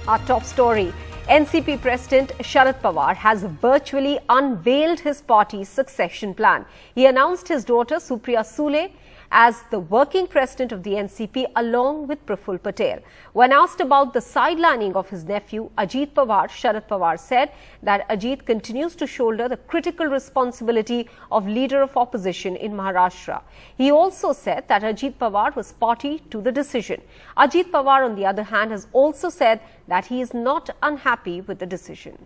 Our top story. NCP President Sharad Pawar has virtually unveiled his party's succession plan. He announced his daughter Supriya Sule as the working president of the NCP along with Praful Patel. When asked about the sidelining of his nephew Ajit Pawar, Sharad Pawar said that Ajit continues to shoulder the critical responsibility of leader of opposition in Maharashtra. He also said that Ajit Pawar was party to the decision. Ajit Pawar, on the other hand, has also said that he is not unhappy with the decision.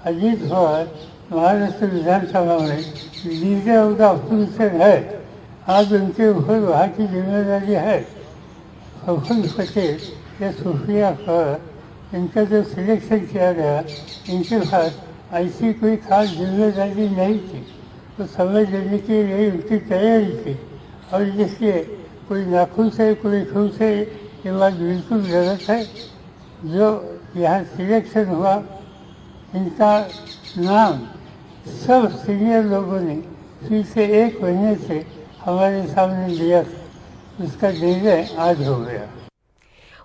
Ajit Pawar Maharashtra विधानसभा में leader of the opposition है। आज उनके ऊपर वहाँ की जिम्मेदारी है। प्रफुल पटेल या सुप्रिया पवार इनका जो सिलेक्शन किया गया, इनके पास ऐसी कोई खास जिम्मेदारी नहीं थी, तो समझ लेने के लिए उनकी तैयारी थी। और इसलिए कोई नाखुश है, कोई खुश है, ये बात बिल्कुल गलत है। जो यहाँ सिलेक्शन हुआ, इनका नाम सब सीनियर लोगों ने फिर से 1 महीने से हमारे सामने दिया था, उसका निर्णय आज हो गया।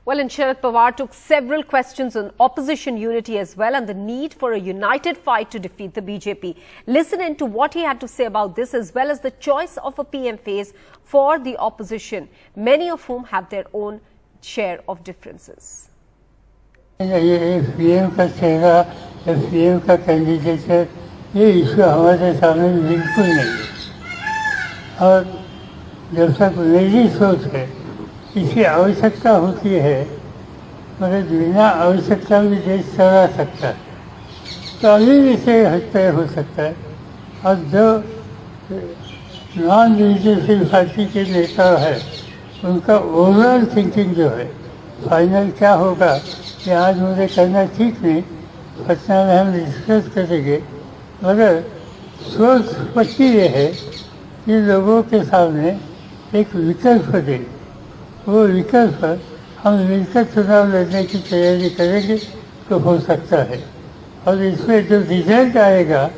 Well, and Sharad Pawar took several questions on opposition unity as well and the need for a united fight to defeat the BJP. Listen in to what he had to say about this as well as the choice of a PM face for the opposition, many of whom have their own share of differences. ये PM का चेहरा, PM का candidate, ये issue हमारे सामने बिल्कुल नहीं है। और जब तक मेरी सोच है, इसकी आवश्यकता होती है, मगर बिना आवश्यकता भी देश चला सकता है, तो अभी भी से तय हो सकता है। और जो नॉन बीजेपी पार्टी के नेता है, उनका ओवरऑल थिंकिंग जो है, फाइनल क्या होगा, ये आज मुझे करना ठीक नहीं, पटना में हम डिस्कस करेंगे। मगर सोच पक्की ये है कि लोगों के सामने एक विकल्प दे, वो विकल्प हम मिलकर चुनाव लड़ने की तैयारी करेंगे तो हो सकता है। और इसमें जो रिजल्ट आएगा,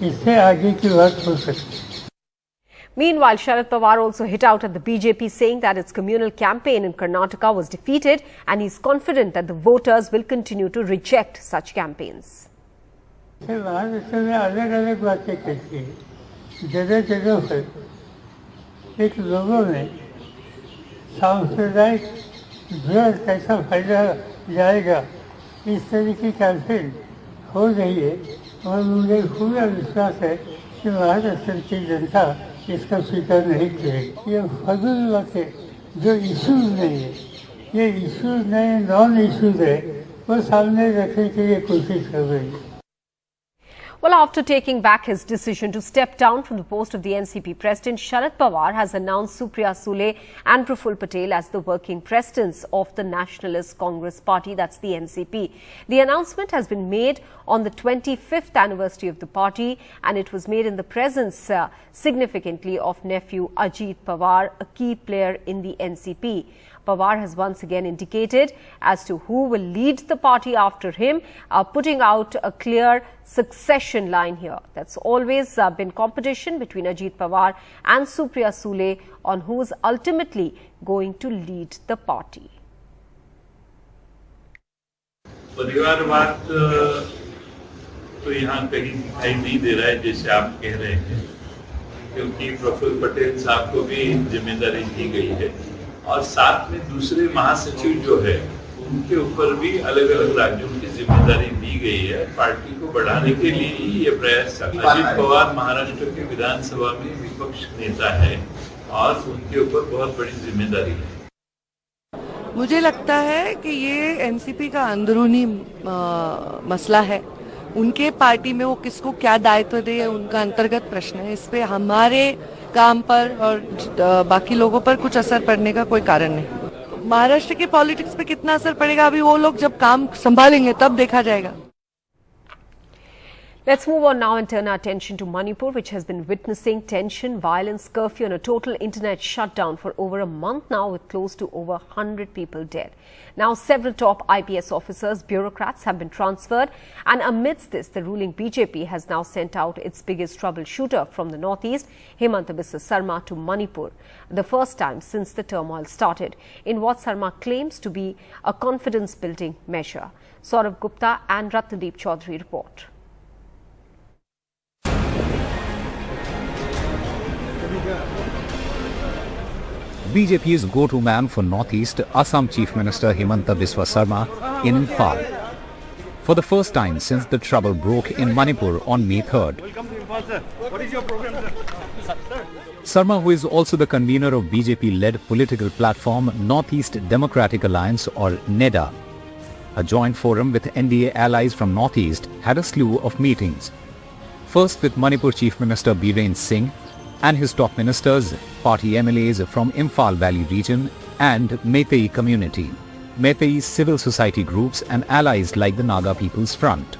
इससे आगे की बात हो सकती है। Meanwhile, Sharad Pawar also hit out at the BJP, saying that its communal campaign in Karnataka was defeated and he's confident that the voters will continue to reject such campaigns. Maharashtra में अलग अलग बातें कहती है, जगह जगह पर एक लोगों में सांप्रदायिक विरोध कैसा फैला जाएगा, इस तरह की कैंपेन हो रही है। और मुझे पूरा विश्वास है कि महाराष्ट्र की जनता इसका स्वीकार नहीं करेगी। ये फजूल बातें जो इशूज नहीं है, ये इशूज नहीं, नॉन इशूज है, वो सामने रखने की ये कोशिश कर रही है। Well, after taking back his decision to step down from the post of the NCP president, Sharad Pawar has announced Supriya Sule and Praful Patel as the working presidents of the Nationalist Congress Party, that's the NCP. The announcement has been made on the 25th anniversary of the party and it was made in the presence significantly of nephew Ajit Pawar, a key player in the NCP. Pawar has once again indicated as to who will lead the party after him, putting out a clear succession line here. That's always been competition between Ajit Pawar and Supriya Sule on who is ultimately going to lead the party. परिवारवाद तो यहाँ कहीं दिखाई नहीं दे रहा है जैसे आप कह रहे हैं, क्योंकि प्रफुल पटेल साहब को भी जिम्मेदारी दी गई है और साथ में दूसरे महासचिव जो है उनके ऊपर भी अलग अलग राज्यों की जिम्मेदारी दी गई है। पार्टी को बढ़ाने के लिए ही ये प्रयास चल रहा है। अजित पवार महाराष्ट्र के विधानसभा में विपक्ष नेता है और उनके ऊपर बहुत बड़ी जिम्मेदारी है। मुझे लगता है कि ये एनसीपी का अंदरूनी मसला है। उनके पार्टी में वो किसको क्या दायित्व दे, उनका अंतर्गत प्रश्न है। इस पे हमारे काम पर और बाकी लोगों पर कुछ असर पड़ने का कोई कारण नहीं। महाराष्ट्र के पॉलिटिक्स पे कितना असर पड़ेगा, अभी वो लोग जब काम संभालेंगे तब देखा जाएगा। Let's move on now and turn our attention to Manipur, which has been witnessing tension, violence, curfew and a total internet shutdown for over a month now, with close to over 100 people dead. Now, several top IPS officers, bureaucrats have been transferred, and amidst this, the ruling BJP has now sent out its biggest troubleshooter from the northeast, Himanta Biswa Sarma, to Manipur, the first time since the turmoil started, in what Sarma claims to be a confidence-building measure. Saurabh Gupta and Ratnadeep Chaudhary report. BJP's go-to man for Northeast, Assam Chief Minister Himanta Biswa Sarma in Imphal. For the first time since the trouble broke in Manipur on May 3rd. Welcome to Imphal, sir. What is your program, sir? Sarma, who is also the convener of BJP-led political platform Northeast Democratic Alliance or NEDA, a joint forum with NDA allies from Northeast, had a slew of meetings. First with Manipur Chief Minister Biren Singh and his top ministers, party MLAs from Imphal Valley region and Meitei community, Meitei civil society groups and allies like the Naga People's Front.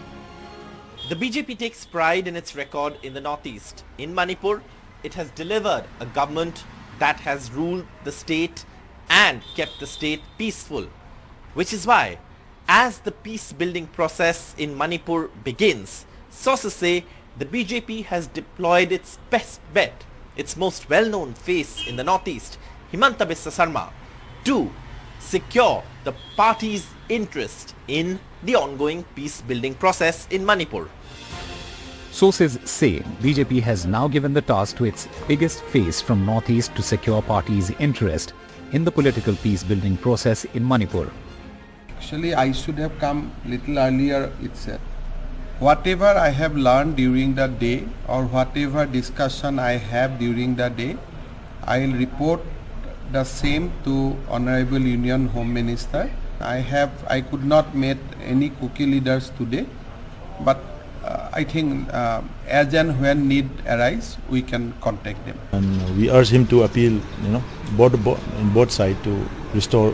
The BJP takes pride in its record in the Northeast. In Manipur, it has delivered a government that has ruled the state and kept the state peaceful. Which is why, as the peace-building process in Manipur begins, sources say the BJP has deployed its best bet, its most well-known face in the Northeast, Himanta Biswa Sarma, to secure the party's interest in the ongoing peace-building process in Manipur. Sources say BJP has now given the task to its biggest face from Northeast to secure party's interest in the political peace-building process in Manipur. Actually, I should have come little earlier itself. Whatever I have learned during the day or whatever discussion I have during the day, I will report the same to Honorable Union Home Minister. I could not meet any cookie leaders today, but I think as and when need arise, we can contact them. And we urge him to appeal, in both sides to restore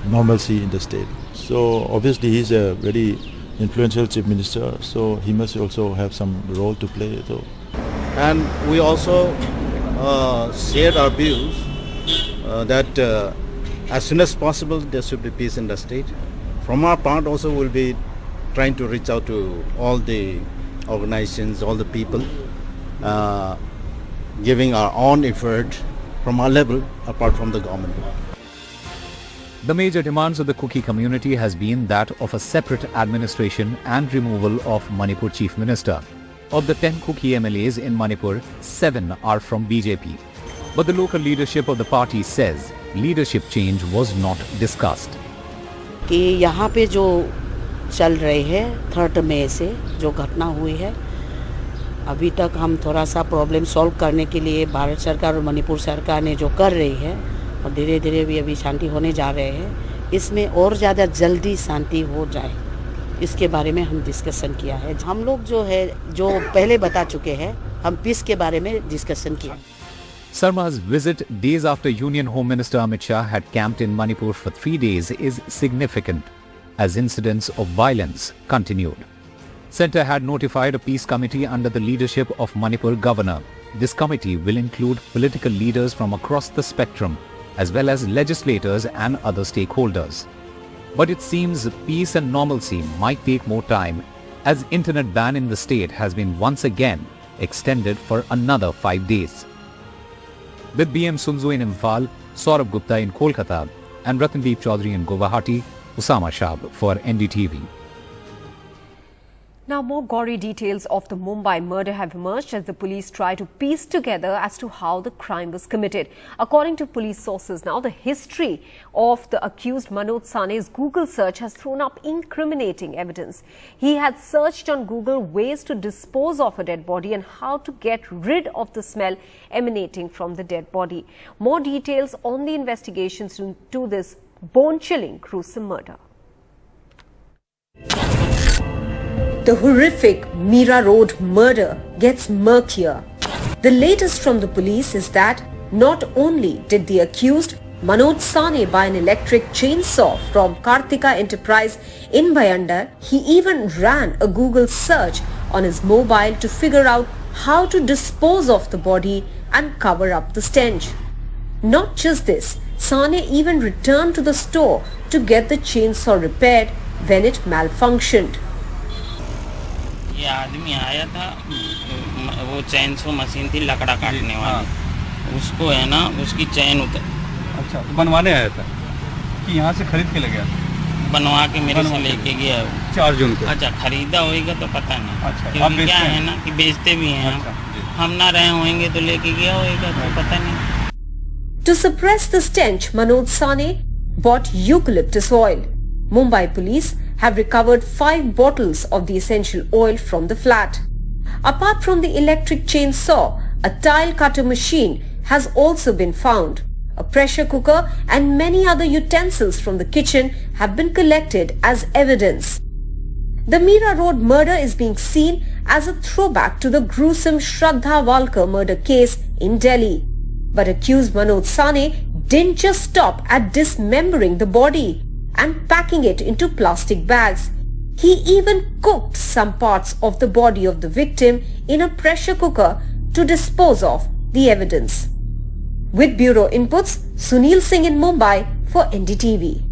normalcy in the state. So obviously he's a very influential chief minister, so he must also have some role to play. So. And we also shared our views that as soon as possible there should be peace in the state. From our part also we'll be trying to reach out to all the organizations, all the people, giving our own effort from our level apart from the government. The major demands of the Kuki community has been that of a separate administration and removal of Manipur Chief Minister. Of the 10 Kuki MLAs in Manipur, 7 are from BJP. But the local leadership of the party says leadership change was not discussed. कि यहाँ पे जो चल रहे हैं 3rd मई से जो घटना हुई है, अभी तक हम थोड़ा सा प्रॉब्लम सॉल्व करने के लिए भारत सरकार और मणिपुर सरकार ने जो कर रही है और धीरे धीरे भी अभी शांति होने जा रहे हैं, इसमें और ज़्यादा जल्दी शांति हो जाए, इसके बारे में हम डिस्कशन किया है. हम लोग जो है जो पहले बता चुके हैं, हम पीस के बारे में डिस्कशन किया. Sarma's visit days after Union Home Minister Amit Shah had camped in Manipur for 3 days is significant as incidents of violence continued. Centre had notified a peace committee under the leadership of Manipur Governor. This committee will include political leaders from across the spectrum as well as legislators and other stakeholders. But it seems peace and normalcy might take more time as internet ban in the state has been once again extended for another 5 days. With BM Sunzu in Imphal, Saurabh Gupta in Kolkata and Ratnadeep Chaudhary in Guwahati, Usama Shab for NDTV. Now, more gory details of the Mumbai murder have emerged as the police try to piece together as to how the crime was committed. According to police sources, now the history of the accused Manoj Sane's Google search has thrown up incriminating evidence. He had searched on Google ways to dispose of a dead body and how to get rid of the smell emanating from the dead body. More details on the investigations into this bone-chilling gruesome murder. The horrific Mira Road murder gets murkier. The latest from the police is that not only did the accused Manoj Sane buy an electric chainsaw from Kartika Enterprise in Bhayandar, he even ran a Google search on his mobile to figure out how to dispose of the body and cover up the stench. Not just this, Sane even returned to the store to get the chainsaw repaired when it malfunctioned. ये आदमी आया था, वो चैनसो machine थी लकड़ा काटने वाली, उसको है ना उसकी चैन उतर। अच्छा, तो बनवाने आया था कि यहाँ से खरीद के ले गया? बनवा के मेरे से लेके गया वो 4 जून को। अच्छा, खरीदा होगा तो पता नहीं। अच्छा, क्योंकि क्या है ना कि बेचते भी हैं। अच्छा, हम ना रहे होंगे तो लेके गया होगा तो पता नहीं। To suppress the stench, Manoj Sane bought eucalyptus oil. Mumbai police have recovered 5 bottles of the essential oil from the flat. Apart from the electric chainsaw, a tile cutter machine has also been found. A pressure cooker and many other utensils from the kitchen have been collected as evidence. The Meera Road murder is being seen as a throwback to the gruesome Shraddha Walkar murder case in Delhi. But accused Manoj Sane didn't just stop at dismembering the body and packing it into plastic bags. He even cooked some parts of the body of the victim in a pressure cooker to dispose of the evidence. With bureau inputs, Sunil Singh in Mumbai for NDTV.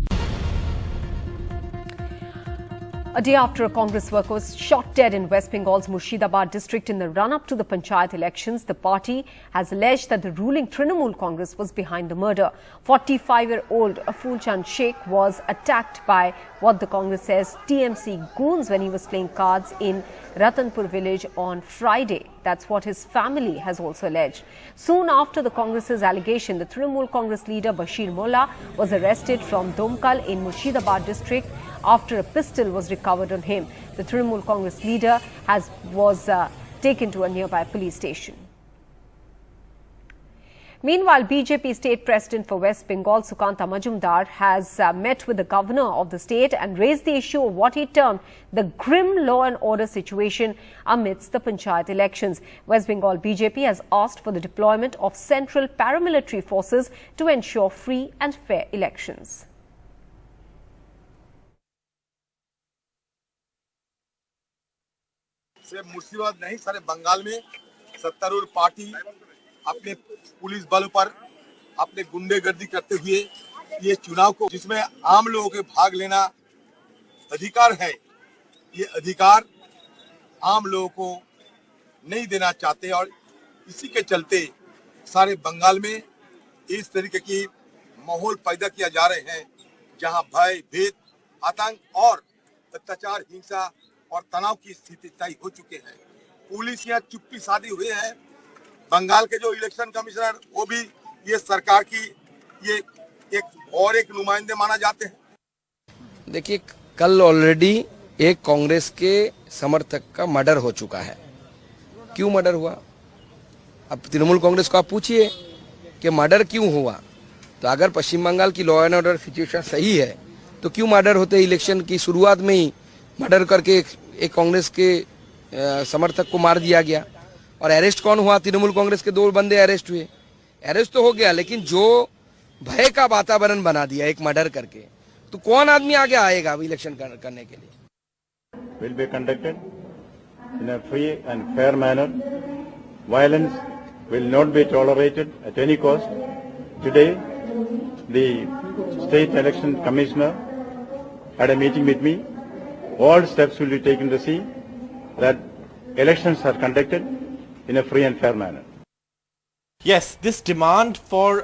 A day after a Congress worker was shot dead in West Bengal's Murshidabad district in the run-up to the Panchayat elections, the party has alleged that the ruling Trinamool Congress was behind the murder. 45-year-old Praful Sheikh was attacked by what the Congress says TMC goons when he was playing cards in Ratanpur village on Friday. That's what his family has also alleged. Soon after the Congress's allegation, the Trinamool Congress leader Bashir Mullah was arrested from Domkal in Murshidabad district after a pistol was recovered on him. The Trinamool Congress leader was taken to a nearby police station. Meanwhile, BJP state president for West Bengal, Sukanta Majumdar, has met with the governor of the state and raised the issue of what he termed the grim law and order situation amidst the Panchayat elections. West Bengal BJP has asked for the deployment of central paramilitary forces to ensure free and fair elections. सिर्फ मुर्शिदाबाद नहीं, सारे बंगाल में सत्तारूढ़ party अपने police बल पर अपने गुंडेगर्दी करते हुए ये चुनाव को, जिसमें आम लोगों के भाग लेना अधिकार है, ये अधिकार आम लोगों को नहीं देना चाहते और इसी के चलते सारे बंगाल में इस तरीके की माहौल पैदा किया जा रहे हैं जहां भय, भेद, आतंक और अत्याचार, हिंसा और तनाव की स्थिति तय हो चुके हैं। पुलिस यहाँ चुप्पी साधी हुई है। बंगाल के जो इलेक्शन कमिश्नर वो भी ये सरकार की ये एक नुमाइंदे माना जाते हैं। देखिए, कल ऑलरेडी एक कांग्रेस के समर्थक का मर्डर हो चुका है। क्यों मर्डर हुआ? अब तृणमूल कांग्रेस को आप पूछिए कि मर्डर क्यों हुआ, तो अगर पश्चिम बंगाल की लॉ एंड ऑर्डर सिचुएशन सही है तो क्यों मर्डर होते? इलेक्शन की शुरुआत में ही मर्डर करके एक कांग्रेस के समर्थक को मार दिया गया। और अरेस्ट कौन हुआ? तृणमूल कांग्रेस के 2 बंदे अरेस्ट हुए। अरेस्ट तो हो गया, लेकिन जो भय का वातावरण बना दिया एक मर्डर करके, तो कौन आदमी आगे आएगा इलेक्शन करने के लिए? Will be conducted in a free and fair manner. Violence will not be tolerated at any cost. Today, the State Election Commissioner had a meeting with me. All steps will be taken to see that elections are conducted in a free and fair manner. Yes, this demand for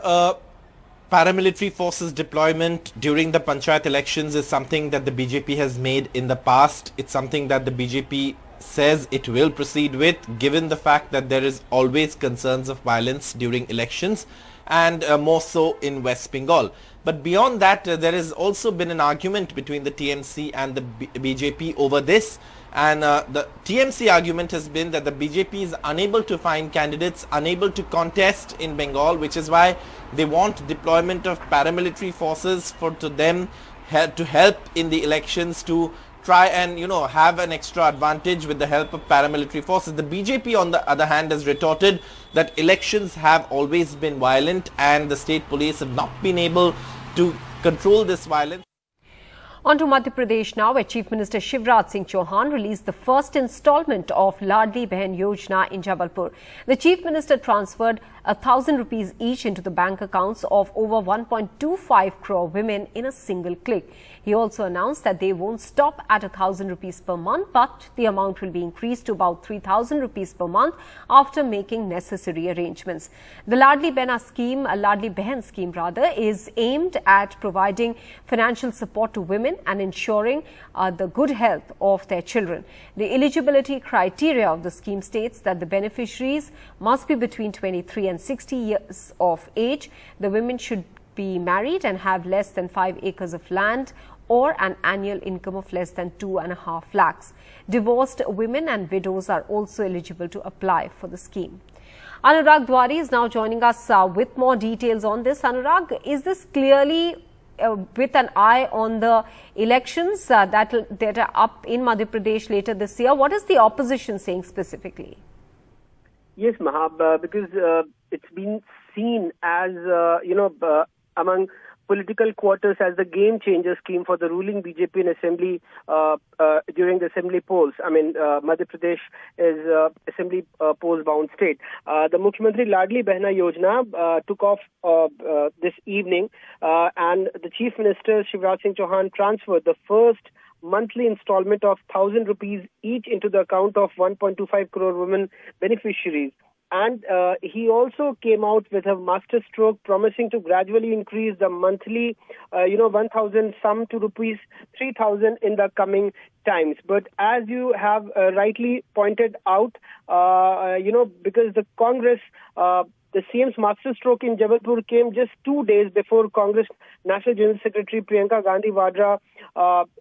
paramilitary forces deployment during the Panchayat elections is something that the BJP has made in the past. It's something that the BJP says it will proceed with, given the fact that there is always concerns of violence during elections, and more so in West Bengal. But beyond that, there has also been an argument between the TMC and the BJP over this, and the TMC argument has been that the BJP is unable to find candidates, unable to contest in Bengal, which is why they want deployment of paramilitary forces to help in the elections, to try and have an extra advantage with the help of paramilitary forces. The BJP on the other hand has retorted that elections have always been violent and the state police have not been able to control this violence. On to Madhya Pradesh now, where Chief Minister Sharad Pawar released the first installment of Ladli Behan Yojana in Jabalpur. The Chief Minister transferred 1,000 rupees each into the bank accounts of over 1.25 crore women in a single click. He also announced that they won't stop at 1,000 rupees per month, but the amount will be increased to about 3,000 rupees per month after making necessary arrangements. The Ladli Behan scheme is aimed at providing financial support to women and ensuring the good health of their children. The eligibility criteria of the scheme states that the beneficiaries must be between 23 and 60 years of age. The women should be married and have less than 5 acres of land or an annual income of less than 2.5 lakhs. Divorced women and widows are also eligible to apply for the scheme. Anurag Dwari is now joining us with more details on this. Anurag, is this clearly with an eye on the elections that are up in Madhya Pradesh later this year? What is the opposition saying specifically? Yes, Mahab, because it's been seen as, among political quarters as the game changer scheme for the ruling BJP in assembly during the assembly polls. Madhya Pradesh is assembly polls bound state. The Mukhyamantri Ladli Behna Yojana took off this evening, and the Chief Minister Sharad Pawar transferred the first monthly installment of 1,000 rupees each into the account of 1.25 crore women beneficiaries. And he also came out with a masterstroke promising to gradually increase the monthly, 1,000 sum to rupees 3,000 in the coming times. But as you have rightly pointed out, because the Congress, the CM's masterstroke in Jabalpur came just 2 days before Congress National General Secretary Priyanka Gandhi Vadra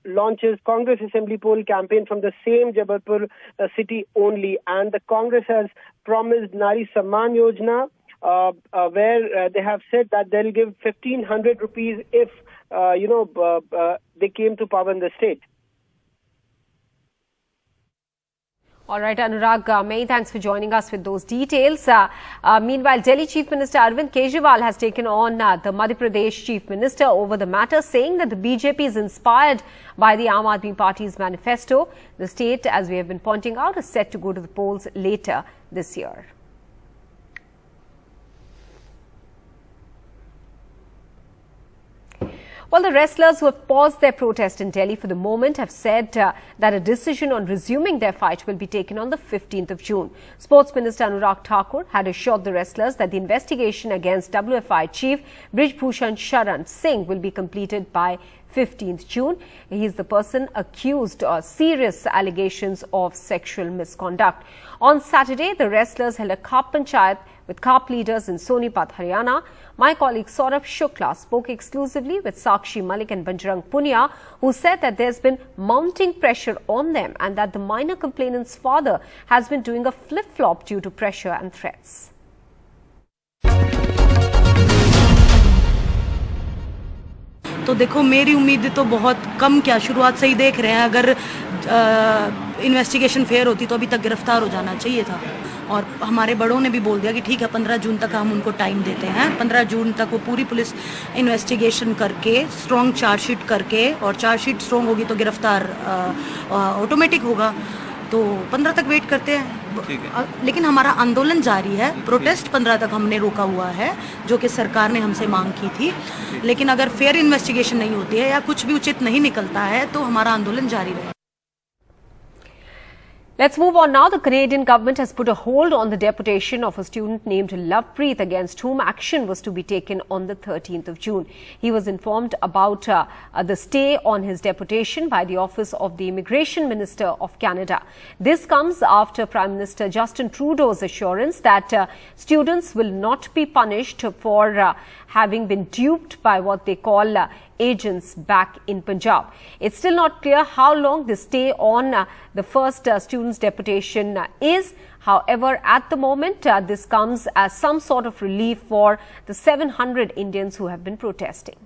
launches Congress Assembly poll campaign from the same Jabalpur city only. And the Congress has promised Nari Samman Yojana, where they have said that they'll give 1,500 rupees if, they came to power in the state. All right, Anurag, many thanks for joining us with those details. Meanwhile, Delhi Chief Minister Arvind Kejriwal has taken on the Madhya Pradesh Chief Minister over the matter, saying that the BJP is inspired by the Aam Aadmi Party's manifesto. The state, as we have been pointing out, is set to go to the polls later this year. Well, the wrestlers who have paused their protest in Delhi for the moment have said that a decision on resuming their fight will be taken on the 15th of June. Sports Minister Anurag Thakur had assured the wrestlers that the investigation against WFI Chief Brij Bhushan Sharan Singh will be completed by 15th June. He is the person accused of serious allegations of sexual misconduct. On Saturday, the wrestlers held a Khap Panchayat with Khap leaders in Sonipat, Haryana. My colleague Saurabh Shukla spoke exclusively with Sakshi Malik and Banjarang Punia, who said that there's been mounting pressure on them and that the minor complainant's father has been doing a flip-flop due to pressure and threats. तो देखो, मेरी उम्मीद तो बहुत कम, क्या शुरुआत से ही देख रहे हैं, अगर इन्वेस्टिगेशन फेयर होती तो अभी तक गिरफ्तार हो जाना चाहिए था। और हमारे बड़ों ने भी बोल दिया कि ठीक है, 15 जून तक हम उनको टाइम देते हैं। 15 जून तक वो पूरी पुलिस इन्वेस्टिगेशन करके स्ट्रॉन्ग चार्जशीट करके, और चार्जशीट स्ट्रॉन्ग होगी तो गिरफ्तार ऑटोमेटिक होगा। तो 15 तक वेट करते हैं, लेकिन हमारा आंदोलन जारी है। प्रोटेस्ट 15 तक हमने रोका हुआ है, जो कि सरकार ने हमसे मांग की थी। लेकिन अगर फेयर इन्वेस्टिगेशन नहीं होती है या कुछ भी उचित नहीं निकलता है तो हमारा आंदोलन जारी रहेगा। Let's move on now. The Canadian government has put a hold on the deportation of a student named Lovepreet, against whom action was to be taken on the 13th of June. He was informed about the stay on his deportation by the Office of the Immigration Minister of Canada. This comes after Prime Minister Justin Trudeau's assurance that students will not be punished for having been duped by what they call agents back in Punjab. It's still not clear how long the stay on the first student's deportation is. However, at the moment, this comes as some sort of relief for the 700 Indians who have been protesting.